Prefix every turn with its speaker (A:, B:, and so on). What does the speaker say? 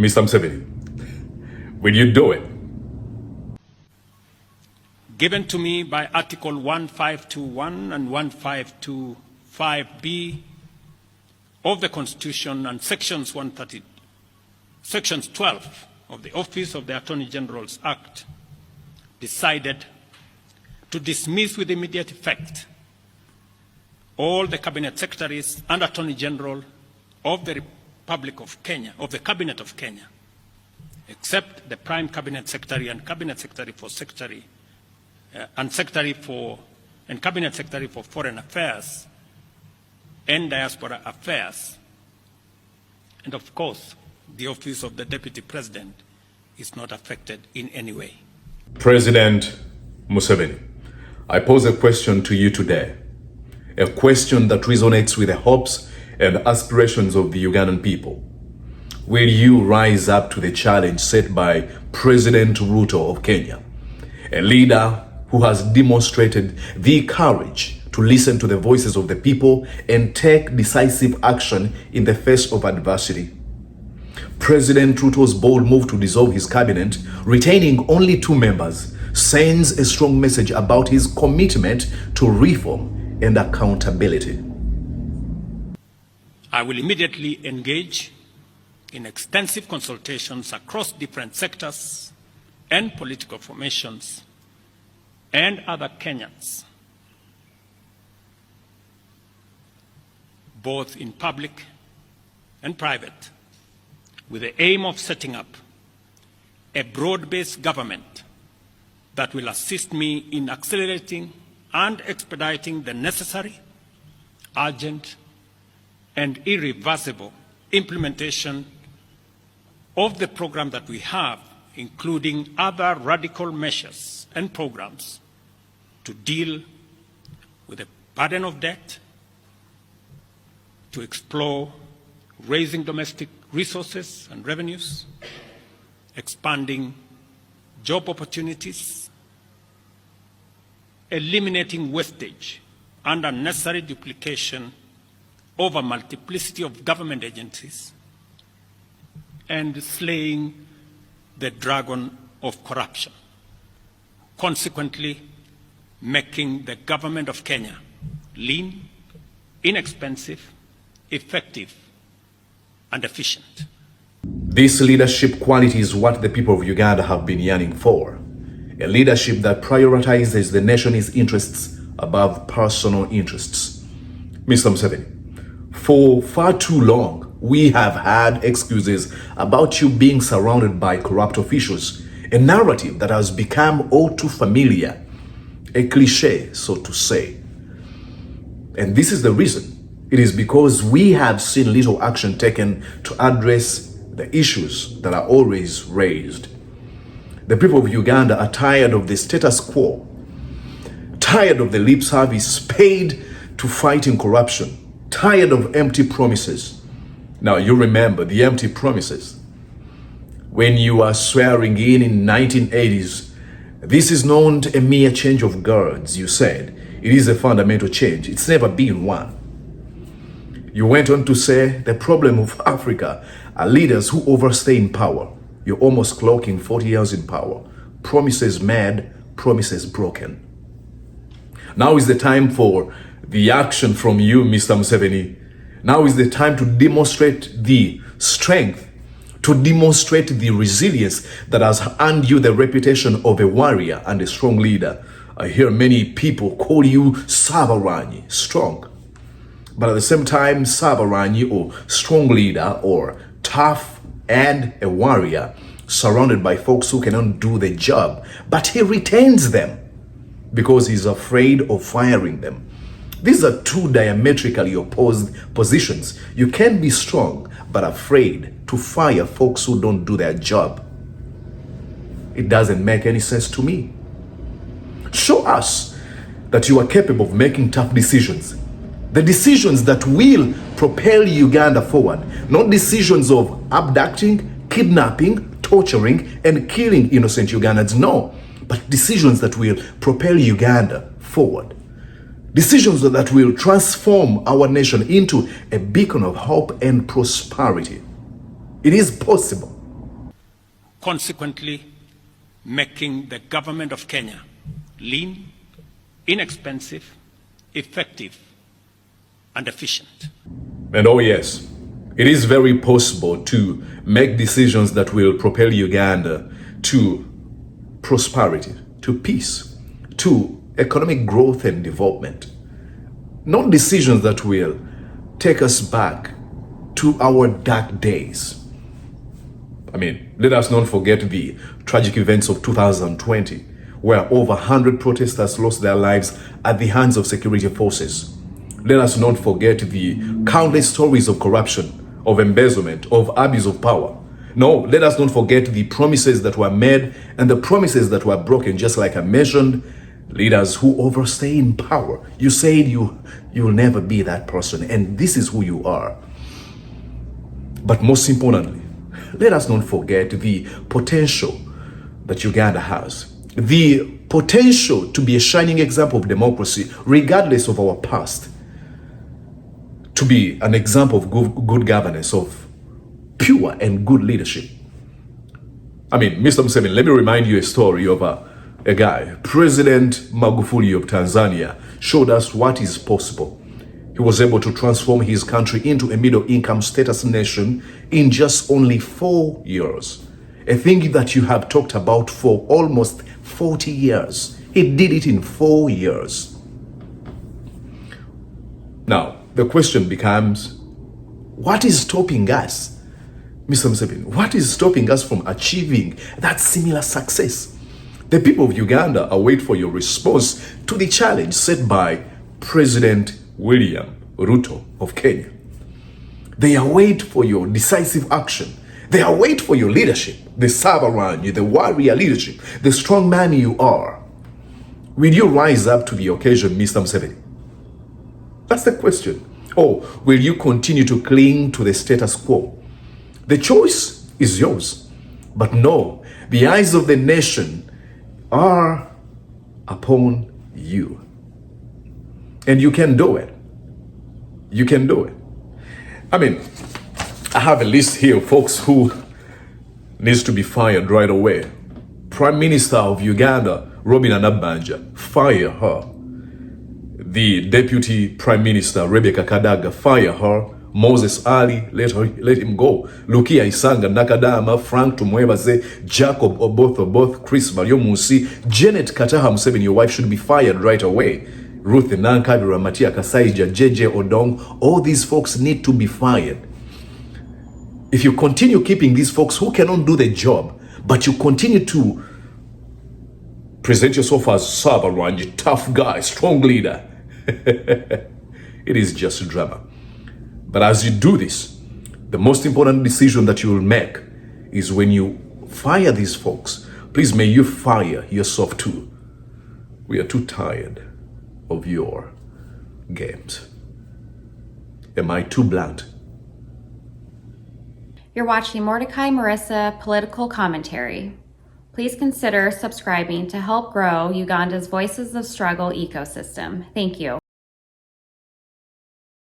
A: Mr. Museveni, will you do it?
B: Given to me by Article 1521 and 1525B of the Constitution and Sections 12 of the Office of the Attorney General's Act, decided to dismiss with immediate effect all the Cabinet Secretaries and Attorney General of the Republic of Kenya, of the Cabinet of Kenya, except the Prime Cabinet Secretary and Cabinet Secretary for Cabinet Secretary for Foreign Affairs and Diaspora Affairs. And of course, the Office of the Deputy President is not affected in any way.
A: President Museveni, I pose a question to you today, a question that resonates with the hopes and aspirations of the Ugandan people. Will you rise up to the challenge set by President Ruto of Kenya, a leader who has demonstrated the courage to listen to the voices of the people and take decisive action in the face of adversity? President Ruto's bold move to dissolve his cabinet, retaining only 2 members, sends a strong message about his commitment to reform and accountability.
B: I will immediately engage in extensive consultations across different sectors and political formations and other Kenyans, both in public and private, with the aim of setting up a broad-based government that will assist me in accelerating and expediting the necessary, urgent, and irreversible implementation of the program that we have, including other radical measures and programs to deal with the burden of debt, to explore raising domestic resources and revenues, expanding job opportunities, eliminating wastage and unnecessary duplication of a multiplicity of government agencies, and slaying the dragon of corruption, consequently making the government of Kenya lean, inexpensive, effective, and efficient.
A: This leadership quality is what the people of Uganda have been yearning for. A leadership that prioritizes the nation's interests above personal interests. Mr. Museveni, for far too long, we have had excuses about you being surrounded by corrupt officials, a narrative that has become all too familiar, a cliche, so to say. And this is the reason. It is because we have seen little action taken to address the issues that are always raised. The people of Uganda are tired of the status quo, tired of the lip service paid to fighting corruption, tired of empty promises. Now, you remember the empty promises. When you were swearing in 1980s, this is not a mere change of guards, you said. It is a fundamental change. It's never been one. You went on to say the problem of Africa are leaders who overstay in power. You're almost clocking 40 years in power. Promises made, promises broken. Now is the time for the action from you, Mr. Museveni. Now is the time to demonstrate the strength, to demonstrate the resilience that has earned you the reputation of a warrior and a strong leader. I hear many people call you Ssabalwanyi, strong. But at the same time, Ssabalwanyi, or strong leader, or tough and a warrior, surrounded by folks who cannot do the job, but he retains them because he's afraid of firing them. These are two diametrically opposed positions. You can be strong, but afraid to fire folks who don't do their job. It doesn't make any sense to me. Show us that you are capable of making tough decisions. The decisions that will propel Uganda forward, not decisions of abducting, kidnapping, torturing, and killing innocent Ugandans, no, but decisions that will propel Uganda forward. Decisions that will transform our nation into a beacon of hope and prosperity. It is possible.
B: consequently making the government of Kenya lean, inexpensive, effective, and efficient.
A: And oh yes, it is very possible to make decisions that will propel Uganda to prosperity, to peace, to economic growth and development. Not decisions that will take us back to our dark days. I mean, let us not forget the tragic events of 2020, where over 100 protesters lost their lives at the hands of security forces. Let us not forget the countless stories of corruption, of embezzlement, of abuse of power. No, let us not forget the promises that were made and the promises that were broken, just like I mentioned, leaders who overstay in power. You said you will never be that person, and this is who you are. But most importantly, let us not forget the potential that Uganda has. The potential to be a shining example of democracy, regardless of our past. To be an example of good governance, of pure and good leadership. I mean, Mr. Museveni, let me remind you a story of a guy. President Magufuli of Tanzania showed us what is possible. He was able to transform his country into a middle-income status nation in just only 4 years. A thing that you have talked about for almost 40 years. He did it in 4 years. Now, the question becomes, what is stopping us, Mr. Museveni? What is stopping us from achieving that similar success? The people of Uganda await for your response to the challenge set by President William Ruto of Kenya. They await for your decisive action. They await for your leadership, the Ssabalwanyi, the warrior leadership, the strong man you are. Will you rise up to the occasion, Mr. Museveni? That's the question. Or will you continue to cling to the status quo? The choice is yours. But no, the eyes of the nation are upon you. And you can do it. You can do it. I mean, I have a list here of folks who needs to be fired right away. Prime Minister of Uganda, Robin Anabanja, fire her. The Deputy Prime Minister, Rebecca Kadaga, fire her. Moses Ali, let him go. Lukia Isanga, Nakadama, Frank Tumwebaze, Jacob Oboth, Chris Baryomusi, Janet Kataha Museveni, your wife, should be fired right away. Ruth Nankabira, Matia Kasaija, JJ Odong, all these folks need to be fired. If you continue keeping these folks who cannot do the job, but you continue to present yourself as Ssabalwanyi, tough guy, strong leader, it is just drama. But as you do this, the most important decision that you will make is when you fire these folks, please may you fire yourself too. We are too tired of your games. Am I too blunt?
C: You're watching Mordecai Marissa Political Commentary. Please consider subscribing to help grow Uganda's Voices of Struggle ecosystem. Thank you.